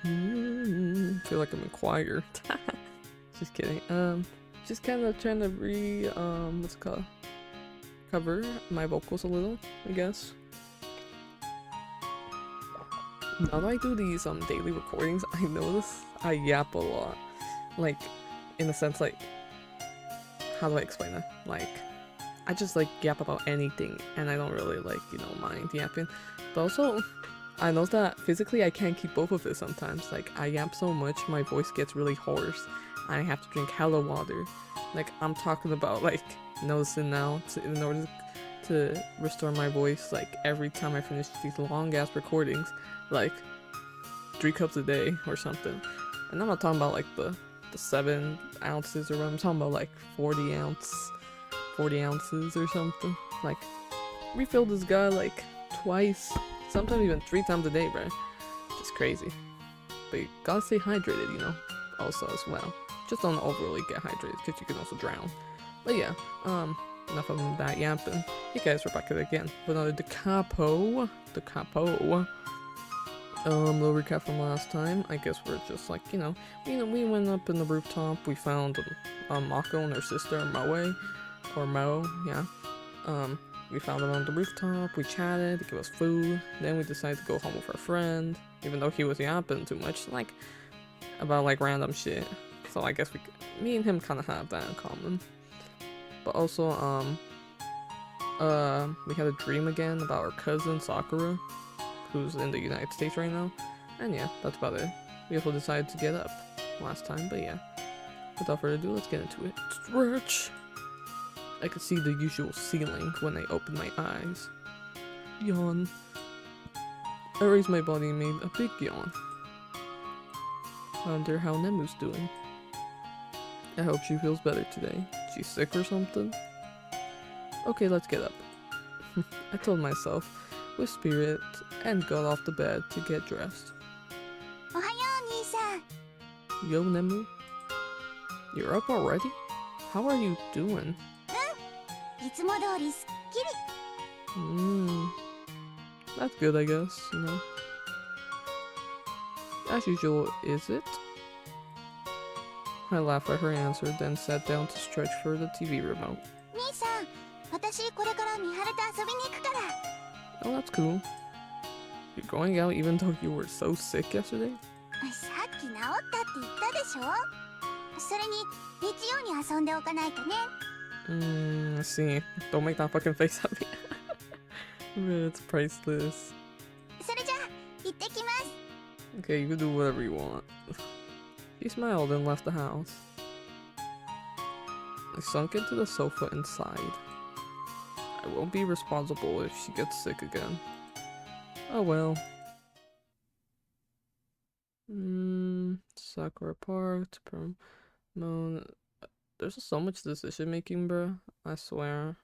Feel like I'm in choir. Just kidding. Just kind of trying to what's it called? Cover my vocals a little, I guess. Now that I do these daily recordings, I notice I yap a lot. Like, in a sense, like, how do I explain it? Like, I just like yap about anything, and I don't really like, mind yapping. But also, I know that physically I can't keep both of it sometimes. Like, I yap so much, my voice gets really hoarse. I have to drink hella water. Like, I'm talking about, like, noticing now in order to restore my voice, like, every time I finish these long ass recordings, like 3 cups a day or something. And I'm not talking about like the 7 ounces or what. I'm talking about like 40 ounces or something. Like, refill this guy like twice, sometimes even 3 times a day, bro. Just crazy. But you gotta stay hydrated, also as well. Just don't overly get hydrated because you can also drown. But yeah, enough of that yapping. Hey guys, we're back again with another Capo. The Capo. Little recap from last time. I guess we're just like, we went up in the rooftop. We found Mako and her sister Moe, or Mo, yeah. We found them on the rooftop. We chatted. They gave us food. Then we decided to go home with our friend, even though he was yapping too much, like about like random shit. So I guess me and him kind of have that in common. But also, we had a dream again about our cousin Sakura, who's in the United States right now. And yeah, that's about it. We also decided to get up last time, but yeah. Without further ado, let's get into it. Stretch! I could see the usual ceiling when I opened my eyes. Yawn. I raised my body and made a big yawn. I wonder how Nemu's doing. I hope she feels better today. She's sick or something? Okay, let's get up. I told myself, with spirit, and got off the bed to get dressed. Yo, Nemu? You're up already? How are you doing? That's good, I guess, As usual, is it? I laughed at her answer, then sat down to stretch for the TV remote. Oh, that's cool. You're going out even though you were so sick yesterday? I see. Don't make that fucking face at me. It's priceless. Okay, you can do whatever you want. He smiled and left the house. I sunk into the sofa inside. I won't be responsible if she gets sick again. Oh well. Sakura Park, Moon. There's so much decision making, bro. I swear.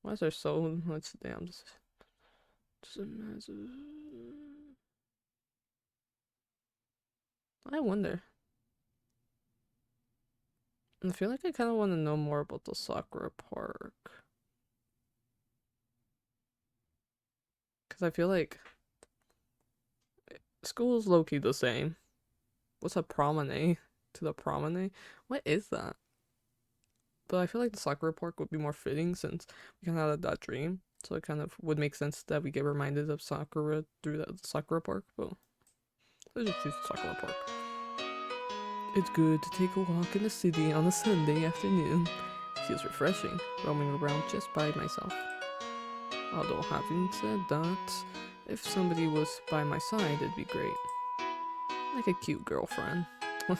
Why is there so much damn decision? I wonder. I feel like I kind of want to know more about the Sakura Park. Because I feel like school's low-key the same. What's a promenade to the promenade? What is that? But I feel like the Sakura Park would be more fitting since we kind of had that dream. So it kind of would make sense that we get reminded of Sakura through the Sakura Park. But let's just choose Sakura Park. It's good to take a walk in the city on a Sunday afternoon. Feels refreshing, roaming around just by myself. Although having said that, if somebody was by my side, it'd be great. Like a cute girlfriend. In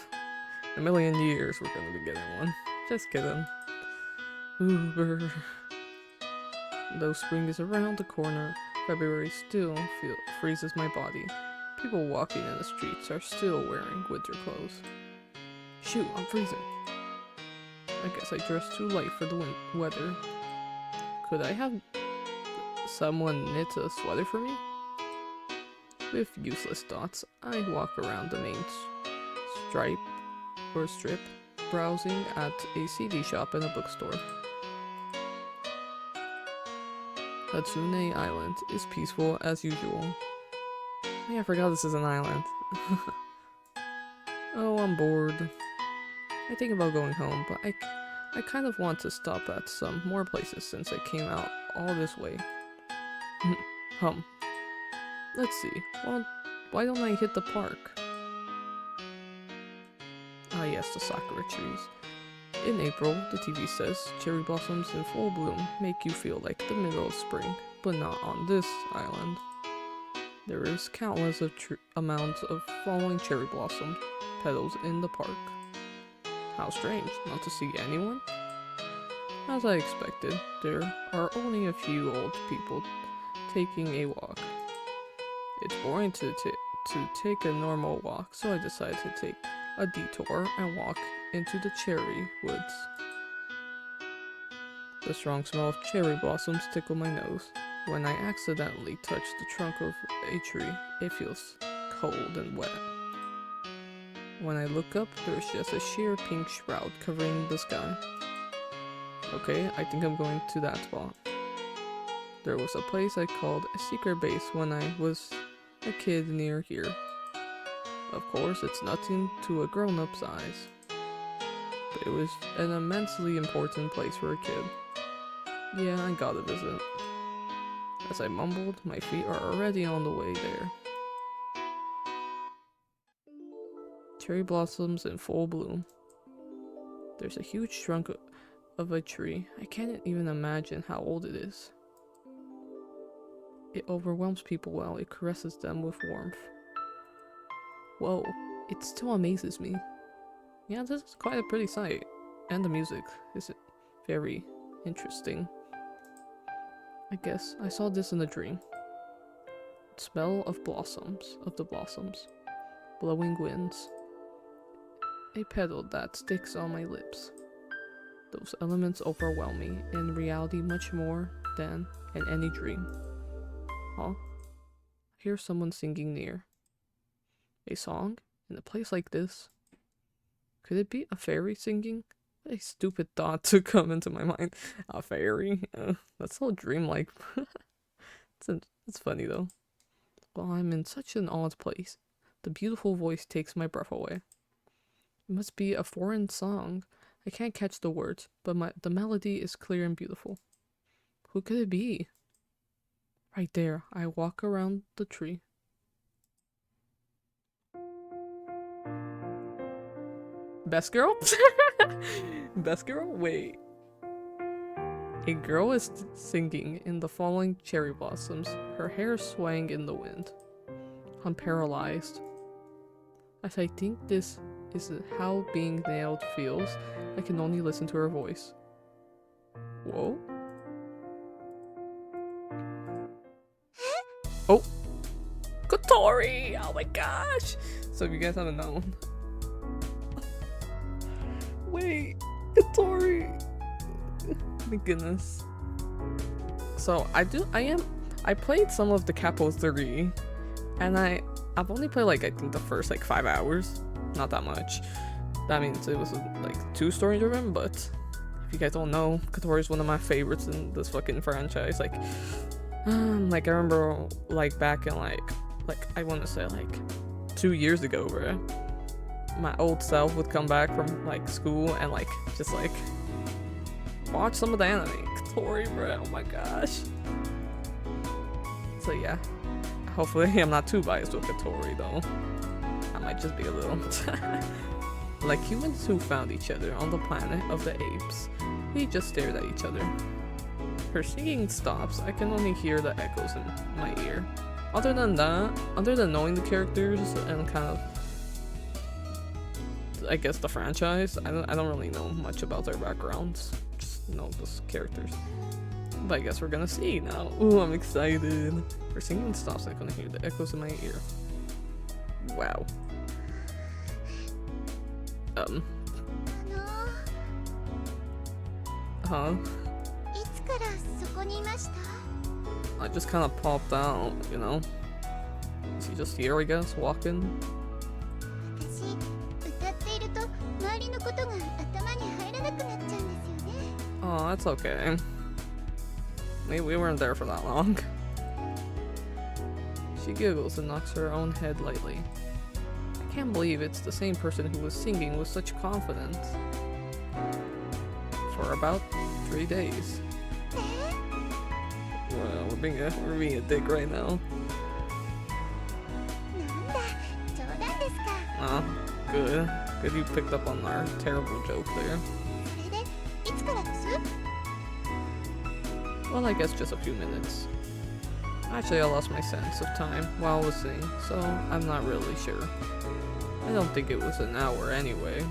a million years we're gonna be getting one. Just kidding. Uber. Though spring is around the corner, February still freezes my body. People walking in the streets are still wearing winter clothes. Shoot, I'm freezing. I guess I dressed too light for the weather. Could I have someone knit a sweater for me? With useless thoughts, I walk around the main strip, browsing at a CD shop and a bookstore. Hatsune Island is peaceful as usual. Yeah, I forgot this is an island. Oh, I'm bored. I think about going home, but I kind of want to stop at some more places since I came out all this way. hum. Let's see. Well, why don't I hit the park? Ah yes, the sakura trees. In April, the TV says, cherry blossoms in full bloom make you feel like the middle of spring, but not on this island. There is countless amounts of falling cherry blossom petals in the park. How strange, not to see anyone? As I expected, there are only a few old people taking a walk. It's boring to take a normal walk, so I decided to take a detour and walk into the cherry woods. The strong smell of cherry blossoms tickle my nose. When I accidentally touch the trunk of a tree, it feels cold and wet. When I look up, there's just a sheer pink shroud covering the sky. Okay, I think I'm going to that spot. There was a place I called a secret base when I was a kid near here. Of course, it's nothing to a grown-up's eyes, but it was an immensely important place for a kid. Yeah, I gotta visit. As I mumbled, my feet are already on the way there. Cherry blossoms in full bloom. There's a huge trunk of a tree. I can't even imagine how old it is. It overwhelms people while it caresses them with warmth. Whoa, it still amazes me. Yeah, this is quite a pretty sight. And the music is very interesting. I guess I saw this in a dream. Smell of the blossoms. Blowing winds. A petal that sticks on my lips. Those elements overwhelm me, in reality much more than in any dream. Huh? I hear someone singing near. A song? In a place like this? Could it be a fairy singing? What a stupid thought to come into my mind. A fairy? That's so dreamlike. It's funny though. Well, I'm in such an odd place. The beautiful voice takes my breath away. It must be a foreign song. I can't catch the words, but the melody is clear and beautiful. Who could it be? Right there, I walk around the tree. Best girl? Best girl? Wait. A girl is singing in the falling cherry blossoms, her hair swaying in the wind. I'm paralyzed. As I think this is how being nailed feels, I can only listen to her voice. Whoa? Oh! Kotori! Oh my gosh! So if you guys haven't known. Wait! Kotori! My goodness. So I played some of the Capo 3 and I've only played like I think the first like 5 hours. Not that much. That means it was like 2 story driven, but if you guys don't know, Kotori is one of my favorites in this fucking franchise. Like I remember like back in like I want to say like 2 years ago, bro. My old self would come back from like school and like just like watch some of the anime. Kotori, bro. Oh my gosh. So yeah. Hopefully I'm not too biased with Kotori though. I might just be a little. Like humans who found each other on the planet of the apes, we just stared at each other. Her singing stops, I can only hear the echoes in my ear. Other than that, other than knowing the characters and kind of, I guess the franchise, I don't really know much about their backgrounds. Just know those characters. But I guess we're gonna see now. Ooh, I'm excited. Her singing stops, I can hear the echoes in my ear. Wow. Huh? I just kind of popped out, you know? Is he just here, I guess, walking? Oh, that's okay. We weren't there for that long. She giggles and knocks her own head lightly. can't believe it's the same person who was singing with such confidence. For about 3 days. Well, we're being a dick right now. Oh, good. Good you picked up on our terrible joke there. Well, I guess just a few minutes. Actually, I lost my sense of time while listening, so I'm not really sure. I don't think it was an hour anyway.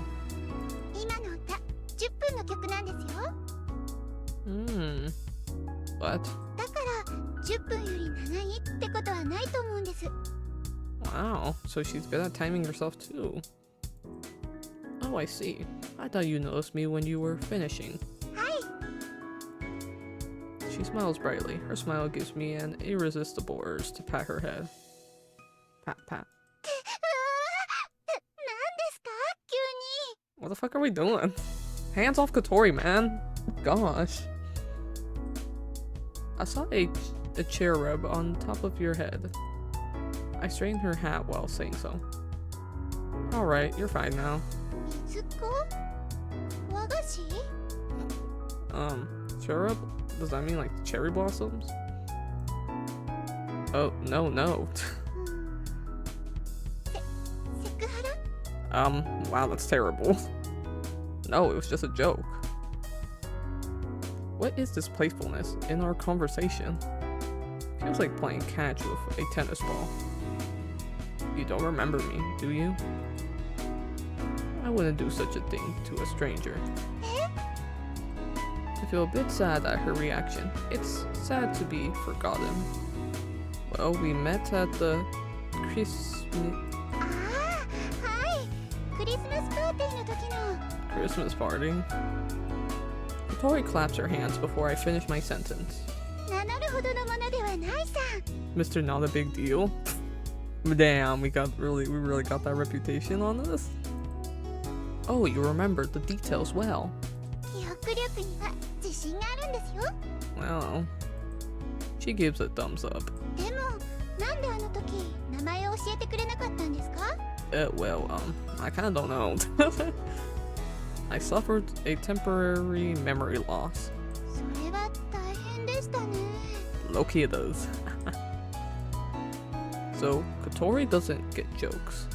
What? Wow, so she's good at timing herself too. Oh, I see. I thought you noticed me when you were finishing. She smiles brightly. Her smile gives me an irresistible urge to pat her head. Pat, pat. What the fuck are we doing? Hands off Kotori, man. Gosh. I saw a cherub on top of your head. I straightened her hat while saying so. Alright, you're fine now. Cherub? Does that mean like cherry blossoms? Oh, no. Wow, that's terrible. No, it was just a joke. What is this playfulness in our conversation? Feels like playing catch with a tennis ball. You don't remember me, do you? I wouldn't do such a thing to a stranger. I feel a bit sad at her reaction. It's sad to be forgotten. Well, we met at the Christmas party. Kotori claps her hands before I finish my sentence. Mr. Not a big deal. Damn, we really got that reputation on this. Oh, you remembered the details well. Well, she gives a thumbs up. I kinda don't know. I suffered a temporary memory loss. Low-key it does. So, Kotori doesn't get jokes.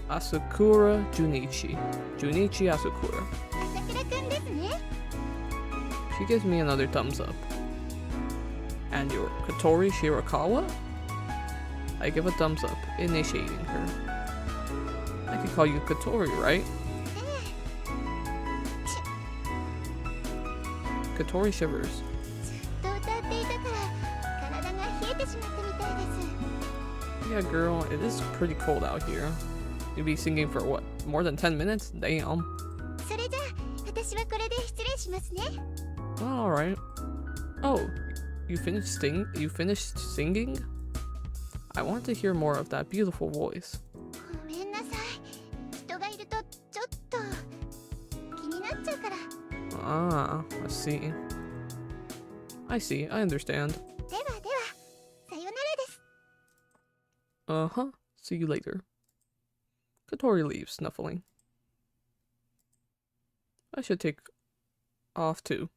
Asakura Junichi. Junichi Asakura. She gives me another thumbs up. And you're Kotori Shirakawa? I give a thumbs up, initiating her. I could call you Kotori, right? Kotori shivers. Yeah, girl, it is pretty cold out here. You'll be singing for what? More than 10 minutes? Damn. Alright. Oh, you finished singing? I want to hear more of that beautiful voice. Ah, I see, I understand. Uh-huh, see you later. Kotori leaves, snuffling. I should take off too.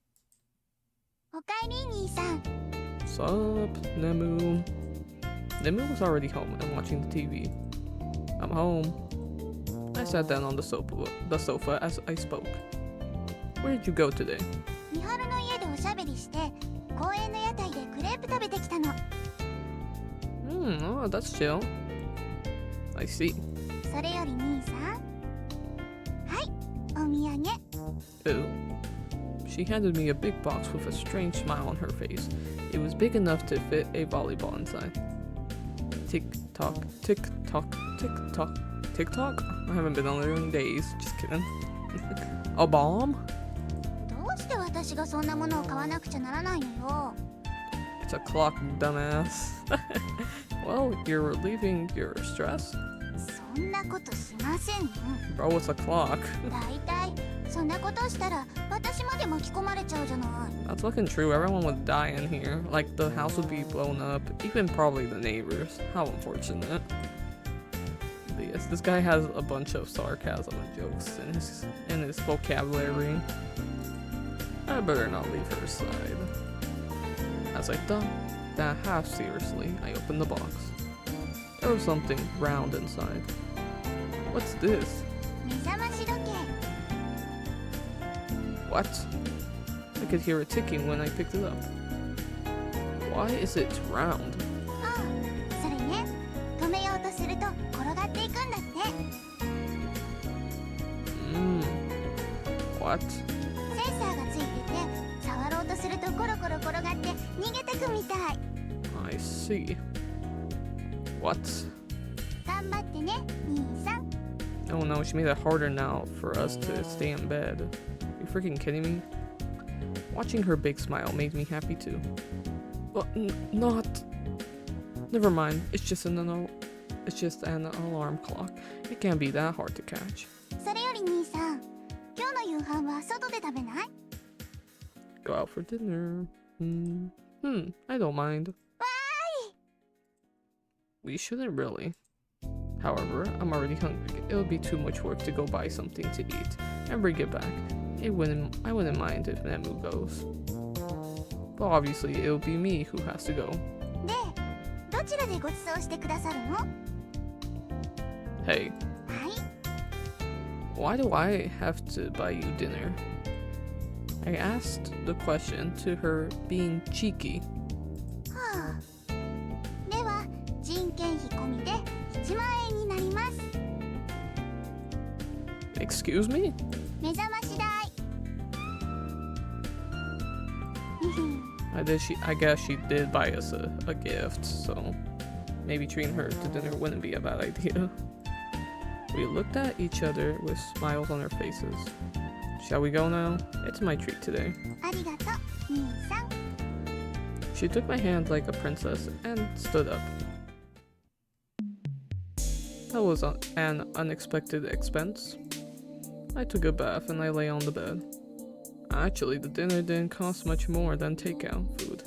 Sup, Nemu? Nemu was already home and watching the TV. I'm home. I sat down on the sofa as I spoke. Where did you go today? Oh, that's chill. I see. Ooh. She handed me a big box with a strange smile on her face. It was big enough to fit a volleyball inside. Tick tock, tick tock, tick tock, tick tock? I haven't been on there in days. Just kidding. A bomb? It's a clock, dumbass. Well, you're relieving your stress? Bro, it's a clock. That's fucking true. Everyone would die in here. Like, the house would be blown up. Even probably the neighbors. How unfortunate. But yes, this guy has a bunch of sarcasm and jokes in his vocabulary. I better not leave her side. As I thought that half seriously, I opened the box. There was something round inside. What's this? What? I could hear it ticking when I picked it up. Why is it round? What? I see. What? Oh no, she made it harder now for us to stay in bed. Are you freaking kidding me? Watching her big smile made me happy too. Well, not. Never mind. It's just an alarm clock. It can't be that hard to catch. Go out for dinner. I don't mind. We shouldn't really. However, I'm already hungry. It would be too much work to go buy something to eat and bring it back. I wouldn't mind if Nemu goes. But obviously, it will be me who has to go. Hey. Why do I have to buy you dinner? I asked the question to her being cheeky. Excuse me? I guess she did buy us a gift, so maybe treating her to dinner wouldn't be a bad idea. We looked at each other with smiles on our faces. Shall we go now? It's my treat today. She took my hand like a princess and stood up. That was an unexpected expense. I took a bath and I lay on the bed. Actually, the dinner didn't cost much more than takeout food.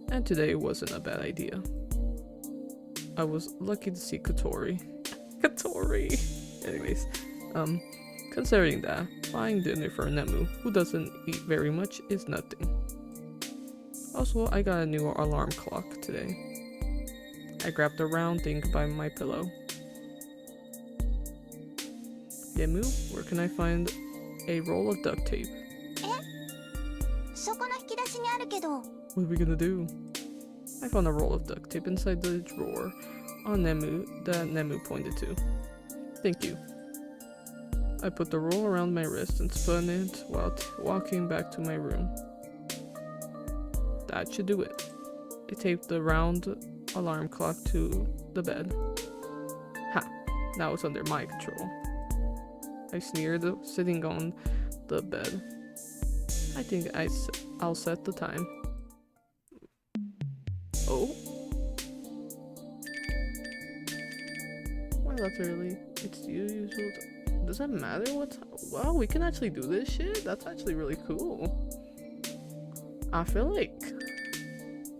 And today wasn't a bad idea. I was lucky to see Katori. Katori! Anyways, considering that, buying dinner for Nemu, who doesn't eat very much, is nothing. Also, I got a new alarm clock today. I grabbed the round thing by my pillow. Nemu, where can I find a roll of duct tape? What are we gonna do? I found a roll of duct tape inside the drawer on Nemu that Nemu pointed to. Thank you. I put the roll around my wrist and spun it while walking back to my room. That should do it. I taped the round alarm clock to the bed. Ha! Now it's under my control. I sneered, sitting on the bed. I think I'll set the time. Oh? Well, that's early. It's usual. Does that matter what time? Wow, we can actually do this shit? That's actually really cool. I feel like...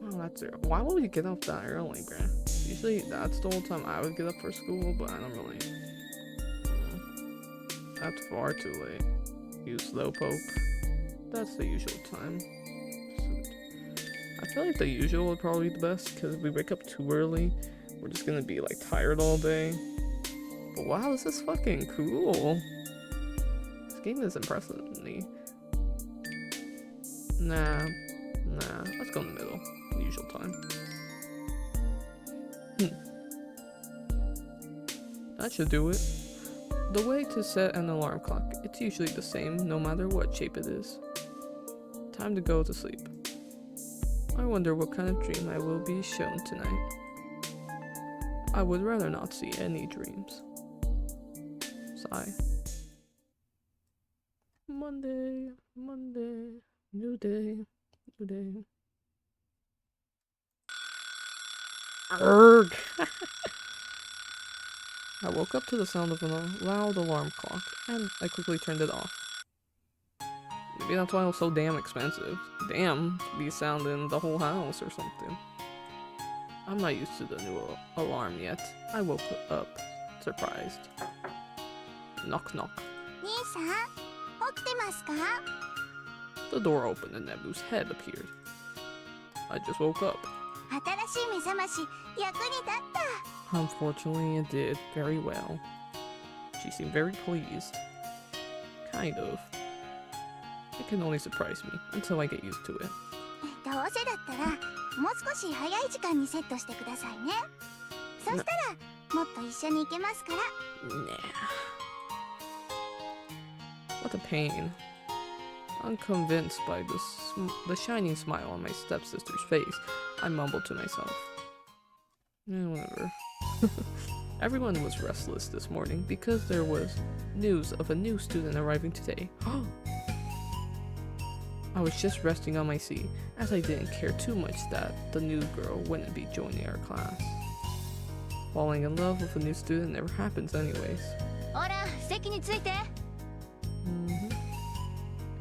Oh, that's early. Why would we get up that early, bruh? Usually that's the whole time I would get up for school, but I don't really... That's far too late. You slowpoke. That's the usual time. I feel like the usual would probably be the best, because if we wake up too early, we're just gonna be like tired all day. But wow, this is fucking cool. This game is impressing me. Nah. Let's go in the middle. The usual time. That should do it. The way to set an alarm clock, it's usually the same no matter what shape it is. Time to go to sleep. I wonder what kind of dream I will be shown tonight. I would rather not see any dreams. Sigh. Monday, new day. Urgh. I woke up to the sound of a loud alarm clock, and I quickly turned it off. Maybe that's why it was so damn expensive. Damn, be sounding the whole house or something. I'm not used to the new alarm yet. I woke up surprised. Knock knock. The door opened and Nebu's head appeared. I just woke up. Unfortunately, it did very well. She seemed very pleased. Kind of. It can only surprise me until I get used to it. Nah. What a pain. Unconvinced by the shining smile on my stepsister's face, I mumbled to myself. Whatever. Everyone was restless this morning because there was news of a new student arriving today. I was just resting on my seat, as I didn't care too much that the new girl wouldn't be joining our class. Falling in love with a new student never happens anyways.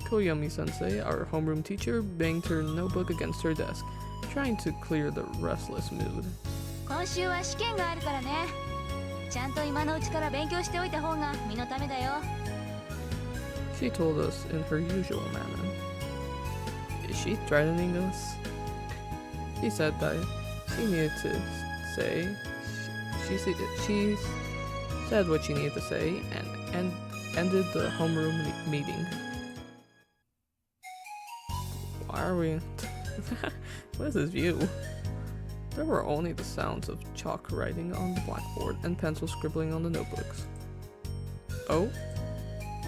Koyomi-sensei, our homeroom teacher, banged her notebook against her desk, trying to clear the restless mood. She told us in her usual manner. Is she threatening us? She said that she needed to say. She said what she needed to say and ended the homeroom meeting. Why are we? What is this view? There were only the sounds of chalk writing on the blackboard and pencil scribbling on the notebooks. Oh?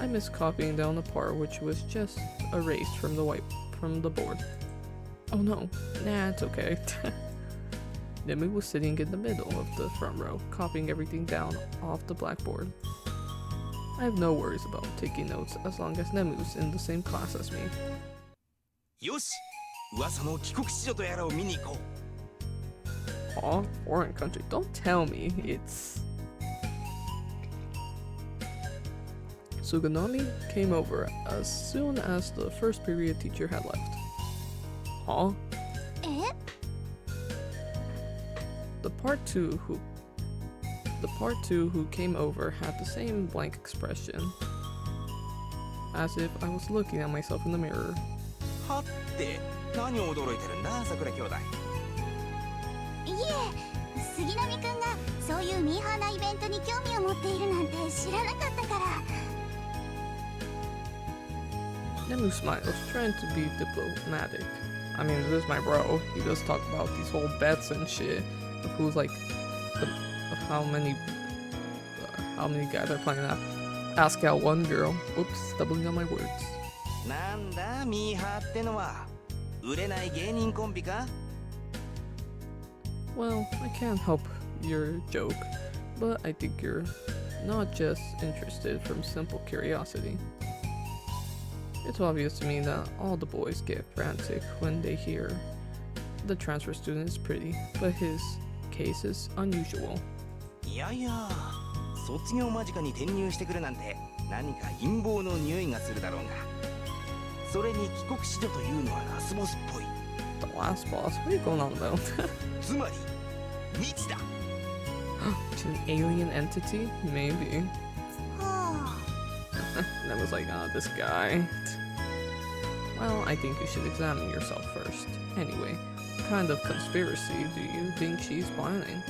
I missed copying down the part which was just erased from the board. Oh no, nah, it's okay. Nemu was sitting in the middle of the front row, copying everything down off the blackboard. I have no worries about taking notes as long as Nemu's in the same class as me. Aw, foreign country. Don't tell me it's... Suganami came over as soon as the first period teacher had left. Huh? The part two who came over had the same blank expression, as if I was looking at myself in the mirror. Nemu smiles, trying to be diplomatic. I mean, this is my bro. He does talk about these whole bets and shit of who's like, of how many guys are playing that. Ask out one girl. Whoops, stumbling on my words. Well, I can't help your joke, but I think you're not just interested from simple curiosity. It's obvious to me that all the boys get frantic when they hear the transfer student is pretty, but his case is unusual. The last boss? What are you going on about? She's an alien entity? Maybe. And I was like, this guy. Well, I think you should examine yourself first. Anyway, what kind of conspiracy do you think she's planning?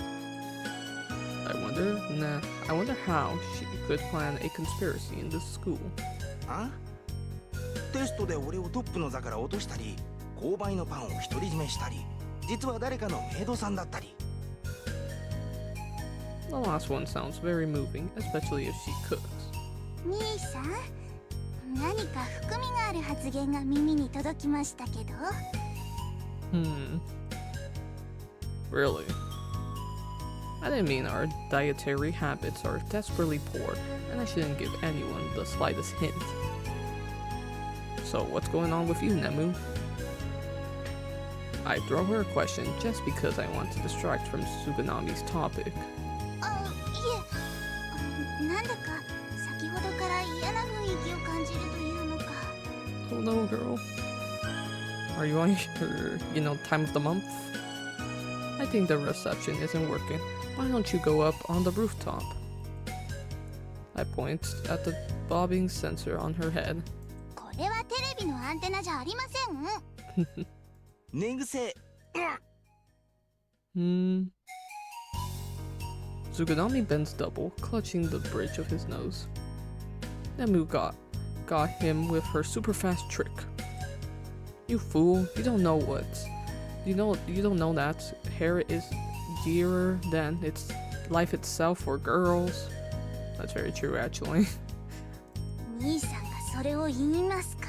I wonder how she could plan a conspiracy in this school. Huh? The last one sounds very moving, especially if she cooks. Really? I didn't mean our dietary habits are desperately poor, and I shouldn't give anyone the slightest hint. So what's going on with you, Nemu? I throw her a question just because I want to distract from Suganami's topic. Oh know, girl. Are you on your, time of the month? I think the reception isn't working. Why don't you go up on the rooftop? I point at the bobbing sensor on her head. これはテレビのアンテナじゃありません。寝癖。Tsugunami bends double, clutching the bridge of his nose. Nemu got him with her super fast trick. You fool, you don't know what. You don't know that hair is dearer than its life itself for girls. That's very true, actually. 兄さんがそれを言いますか。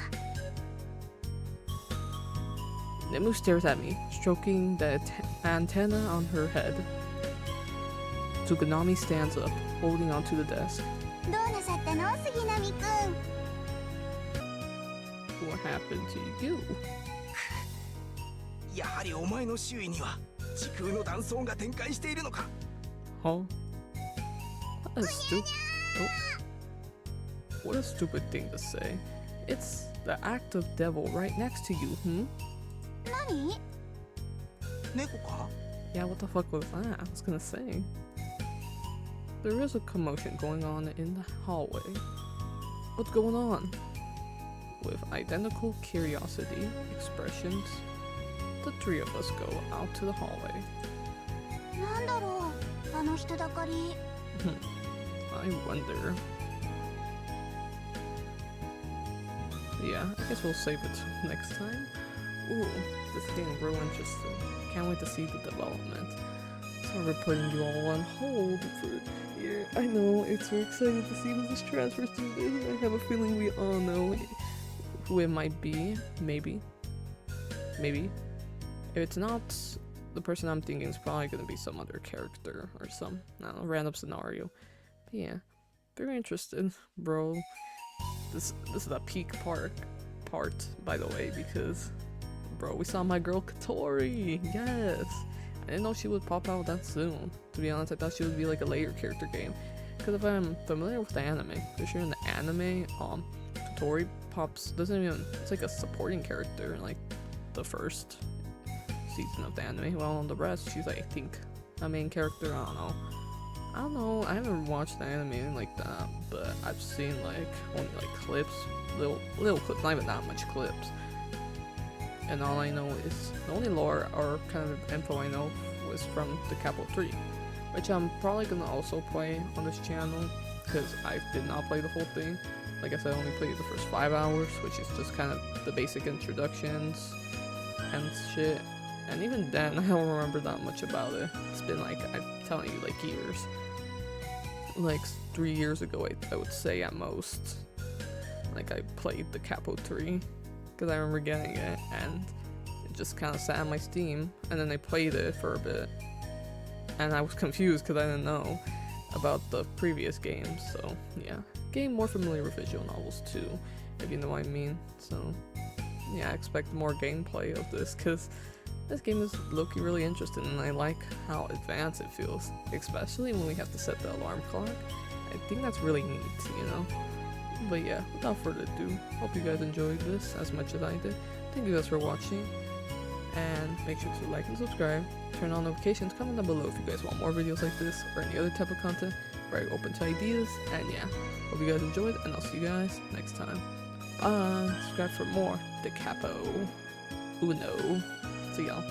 Nemu stares at me, stroking the antenna on her head. Tsugunami stands up, holding onto the desk. どうなさったの、杉並くん。What happened to you? やはりお前の周囲には時空の断層が展開しているのか。Huh? What a stupid thing to say. It's the act of devil right next to you, hmm? 何？猫か？ Yeah, what the fuck was that? I was gonna say. There is a commotion going on in the hallway. What's going on? With identical curiosity expressions, the three of us go out to the hallway. なんだろう、あの人だかり。I wonder. Yeah, I guess we'll save it till next time. Ooh, this is getting real interesting. Can't wait to see the development. Sorry for putting you all on hold for here. I know, it's so exciting to see this transfer student. I have a feeling we all know who it might be. Maybe. If it's not the person I'm thinking, it's probably gonna be some other character or some, I don't know, random scenario. But yeah, very interested, bro. This is a peak part, by the way, because, bro, we saw my girl Katori. Yes, I didn't know she would pop out that soon. To be honest, I thought she would be like a later character game. Because if I'm familiar with the anime, for sure in the anime, Katori doesn't even, it's like a supporting character in like the first season of the anime. Well, on the rest, she's like, I think a main character. I don't know. I haven't watched the anime like that, but I've seen like only like clips, little clips, not even that much clips. And all I know is the only lore or kind of info I know was from the Capo 3, which I'm probably gonna also play on this channel because I did not play the whole thing. Like I said, I only played the first 5 hours, which is just kind of the basic introductions and shit. And even then, I don't remember that much about it. It's been like, I'm telling you, like years. Like 3 years ago, I would say at most. Like I played the Capo 3, because I remember getting it, and it just kind of sat on my Steam, and then I played it for a bit. And I was confused because I didn't know about the previous games, so yeah. Getting more familiar with visual novels too, if you know what I mean. So yeah, I expect more gameplay of this, because this game is low-key really interesting, and I like how advanced it feels, especially when we have to set the alarm clock. I think that's really neat, you know? But yeah, without further ado, hope you guys enjoyed this as much as I did. Thank you guys for watching, and make sure to like and subscribe, turn on notifications, comment down below if you guys want more videos like this or any other type of content. Very open to ideas, and yeah, hope you guys enjoyed, and I'll see you guys next time. Bye! Subscribe for more. The Capo. Uno. See y'all.